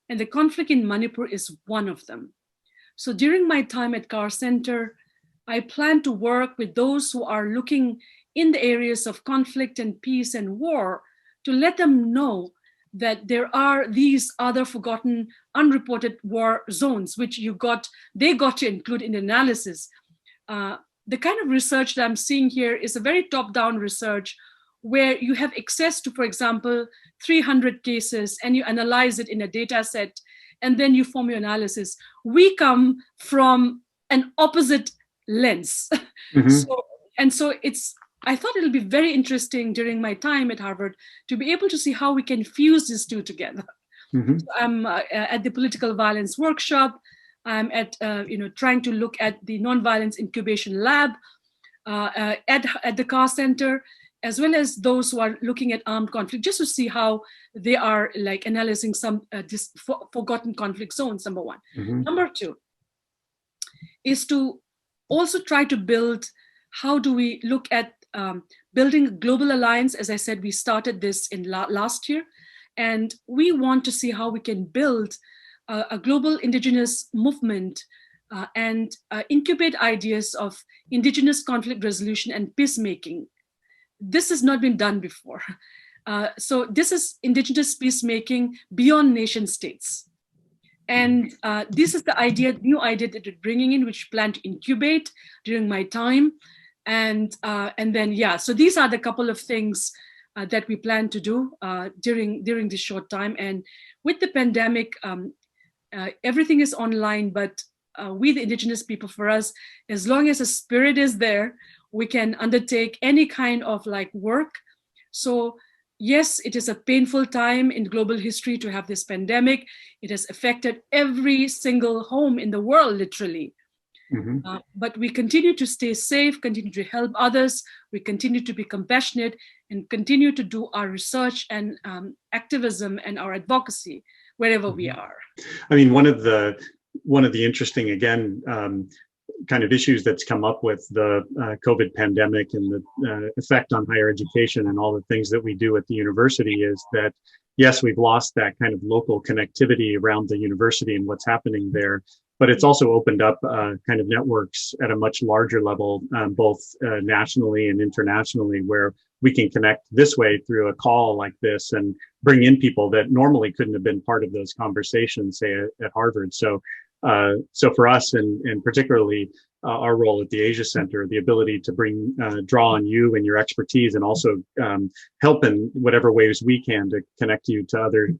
[SPEAKER 2] And the conflict in Manipur is one of them. So during my time at Carr Center, I plan to work with those who are looking in the areas of conflict and peace and war to let them know that there are these other forgotten, unreported war zones, which they got to include in the analysis. The kind of research that I'm seeing here is a very top-down research where you have access to, for example, 300 cases and you analyze it in a data set and then you form your analysis. We come from an opposite lens.
[SPEAKER 1] Mm-hmm.
[SPEAKER 2] So I thought it'll be very interesting during my time at Harvard to be able to see how we can fuse these two together.
[SPEAKER 1] Mm-hmm.
[SPEAKER 2] So I'm at the political violence workshop. I'm at trying to look at the nonviolence incubation lab at the Carr Center, as well as those who are looking at armed conflict, just to see how they are like analyzing some forgotten conflict zones. Number one.
[SPEAKER 1] Mm-hmm.
[SPEAKER 2] Number two is to also try to build. How do we look at building a global alliance? As I said, we started this in last year, and we want to see how we can build a global indigenous movement and incubate ideas of indigenous conflict resolution and peacemaking. This has not been done before. So this is indigenous peacemaking beyond nation states. And this is the new idea that we're bringing in, which we plan to incubate during my time. And then, so these are the couple of things that we plan to do during this short time. And with the pandemic, everything is online, but we, the indigenous people, for us, as long as the spirit is there, we can undertake any kind of like work. So yes, it is a painful time in global history to have this pandemic. It has affected every single home in the world, literally.
[SPEAKER 1] Mm-hmm.
[SPEAKER 2] But we continue to stay safe, continue to help others. We continue to be compassionate and continue to do our research and activism and our advocacy wherever we are.
[SPEAKER 1] I mean, one of the interesting, again, kind of issues that's come up with the COVID pandemic and the effect on higher education and all the things that we do at the university is that, yes, we've lost that kind of local connectivity around the university and what's happening there, but it's also opened up kind of networks at a much larger level, both nationally and internationally, where we can connect this way through a call like this and bring in people that normally couldn't have been part of those conversations, say at Harvard. So for us, and particularly our role at the Asia Center, the ability to draw on you and your expertise, and also help in whatever ways we can to connect you to other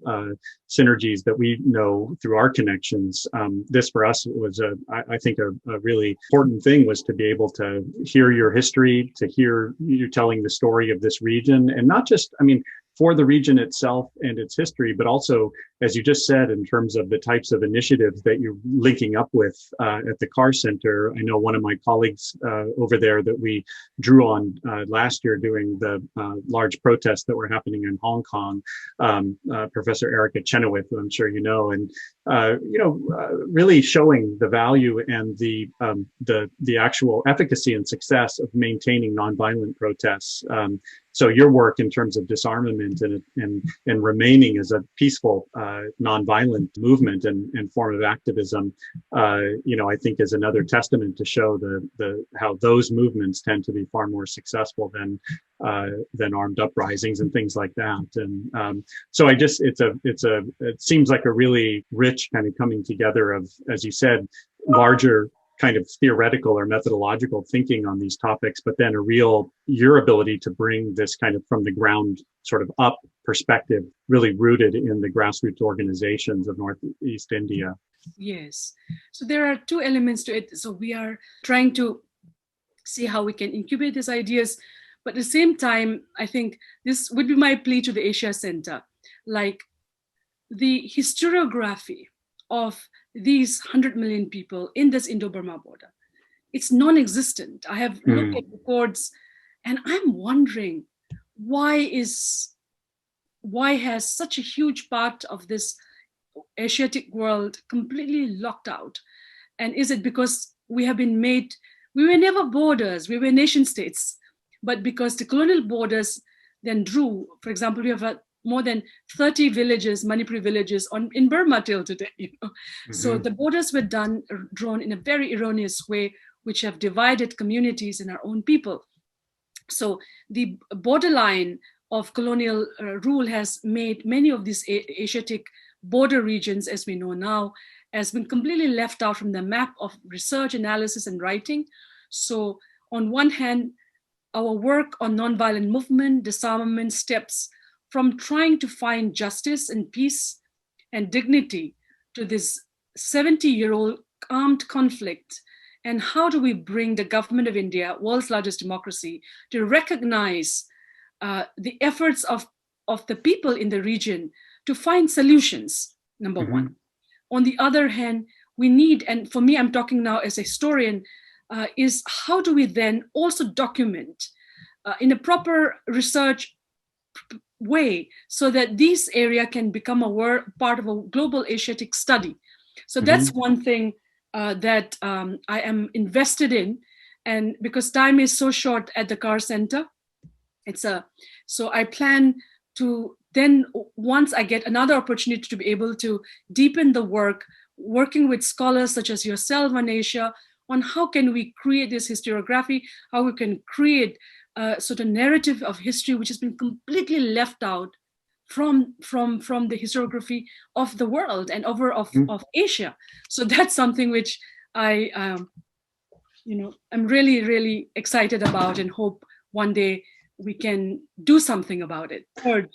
[SPEAKER 1] synergies that we know through our connections. This for us was I think a really important thing, was to be able to hear your history, to hear you telling the story of this region, and not just, for the region itself and its history, but also, as you just said, in terms of the types of initiatives that you're linking up with at the Carr Center. I know one of my colleagues over there that we drew on last year during the large protests that were happening in Hong Kong, Professor Erica Chenoweth, who I'm sure you know, and really showing the value and the actual efficacy and success of maintaining nonviolent protests. So your work in terms of disarmament and remaining as a peaceful, nonviolent movement and form of activism, I think is another testament to show how those movements tend to be far more successful than armed uprisings and things like that. And so it seems like a really rich kind of coming together of, as you said, larger kind of theoretical or methodological thinking on these topics, but then your ability to bring this kind of from the ground sort of up perspective, really rooted in the grassroots organizations of Northeast India.
[SPEAKER 2] Yes. So there are two elements to it. So we are trying to see how we can incubate these ideas, but at the same time, I think this would be my plea to the Asia Center, like the historiography of these 100 million people in this Indo-Burma border. It's non-existent. I have looked at records and I'm wondering why has such a huge part of this Asiatic world completely locked out? And is it because we have been made, we were never borders, we were nation states. But because the colonial borders then drew, for example, we have more than 30 villages, Manipuri villages in Burma till today. So the borders were drawn in a very erroneous way, which have divided communities and our own people. So the borderline of colonial rule has made many of these Asiatic border regions, as we know now, has been completely left out from the map of research, analysis, and writing. So on one hand, our work on nonviolent movement, disarmament steps from trying to find justice and peace and dignity to this 70-year-old armed conflict. And how do we bring the government of India, world's largest democracy, to recognize the efforts of the people in the region to find solutions, number one. On the other hand, we need, and for me, I'm talking now as a historian, is how do we then also document in a proper research way so that this area can become part of a global Asiatic study. So that's one thing that I am invested in. And because time is so short at the Carr Center, so I plan to then, once I get another opportunity to be able to deepen the work, working with scholars such as yourself, Anisha, on how can we create this historiography, how we can create a sort of narrative of history which has been completely left out from the historiography of the world and of Asia. So that's something which I, I'm really, really excited about and hope one day we can do something about it. Urge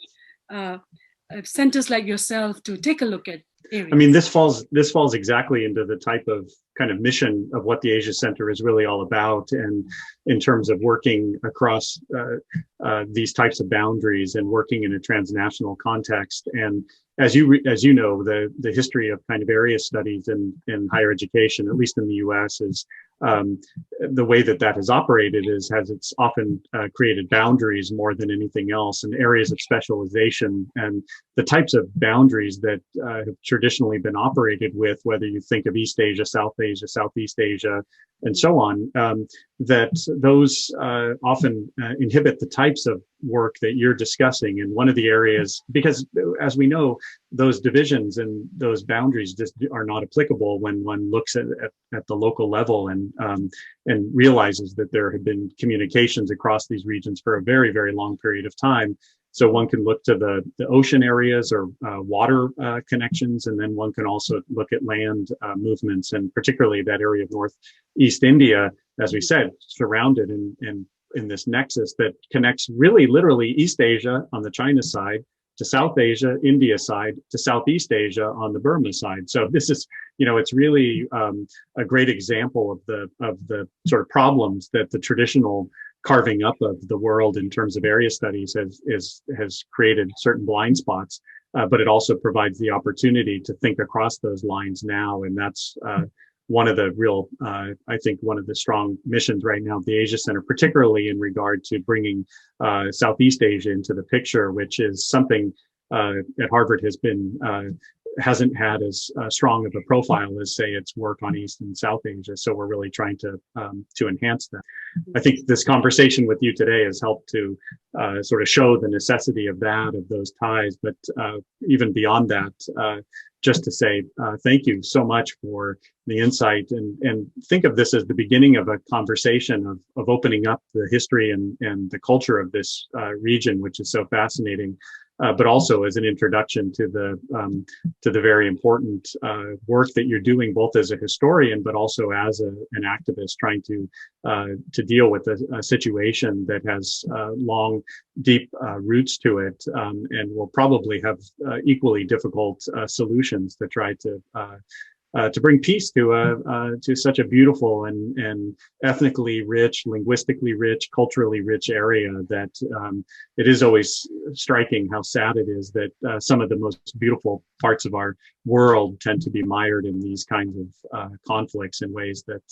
[SPEAKER 2] centers like yourself to take a look at areas.
[SPEAKER 1] I mean, this falls exactly into the type of kind of mission of what the Asia Center is really all about, and in terms of working across these types of boundaries and working in a transnational context. And as you know, the history of kind of area studies in higher education, at least in the U.S., is the way that has operated has it's often created boundaries more than anything else, and areas of specialization, and the types of boundaries that have traditionally been operated with, whether you think of East Asia, South Asia, Southeast Asia, and so on, that those often inhibit the types of work that you're discussing. And one of the areas, because as we know, those divisions and those boundaries just are not applicable when one looks at the local level and realizes that there have been communications across these regions for a very, very long period of time. So one can look to the ocean areas or water connections, and then one can also look at land movements, and particularly that area of Northeast India, as we said, surrounded in this nexus that connects really literally East Asia on the China side to South Asia, India side to Southeast Asia on the Burma side. So this is, it's really a great example of the sort of problems that the traditional carving up of the world in terms of area studies has created certain blind spots, but it also provides the opportunity to think across those lines now. And that's one of the real, I think, one of the strong missions right now of the Asia Center, particularly in regard to bringing Southeast Asia into the picture, which is something at Harvard hasn't had as strong of a profile as, say, its work on East and South Asia. So we're really trying to enhance that. I think this conversation with you today has helped to sort of show the necessity of those ties. But even beyond that, just to say thank you so much for the insight, and think of this as the beginning of a conversation of opening up the history and the culture of this region, which is so fascinating. But also as an introduction to the very important work that you're doing, both as a historian, but also as an activist trying to deal with a situation that has long, deep roots to it, and will probably have equally difficult solutions to try to bring peace to such a beautiful and ethnically rich, linguistically rich, culturally rich area that it is always striking how sad it is that some of the most beautiful parts of our world tend to be mired in these kinds of conflicts in ways that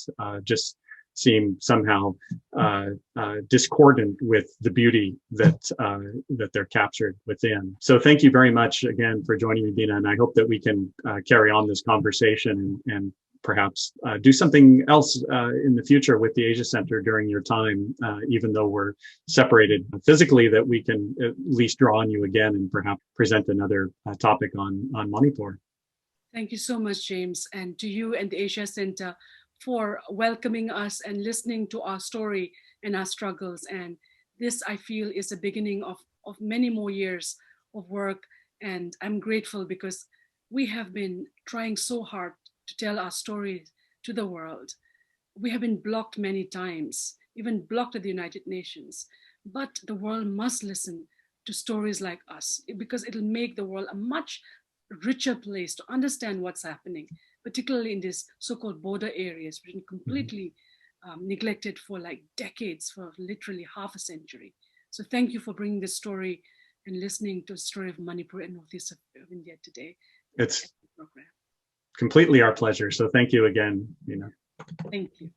[SPEAKER 1] just seem somehow discordant with the beauty that they're captured within. So thank you very much again for joining me, Bina, and I hope that we can carry on this conversation and perhaps do something else in the future with the Asia Center during your time, even though we're separated physically, that we can at least draw on you again and perhaps present another topic on Manipur.
[SPEAKER 2] Thank you so much, James, and to you and the Asia Center for welcoming us and listening to our story and our struggles. And this, I feel, is the beginning of many more years of work. And I'm grateful because we have been trying so hard to tell our stories to the world. We have been blocked many times, even blocked at the United Nations. But the world must listen to stories like us because it'll make the world a much richer place to understand what's happening, particularly in these so-called border areas, which have been completely neglected for like decades, for literally half a century. So thank you for bringing this story and listening to the story of Manipur and Northeast of India today.
[SPEAKER 1] It's completely our pleasure. So thank you again, Bina.
[SPEAKER 2] Thank you.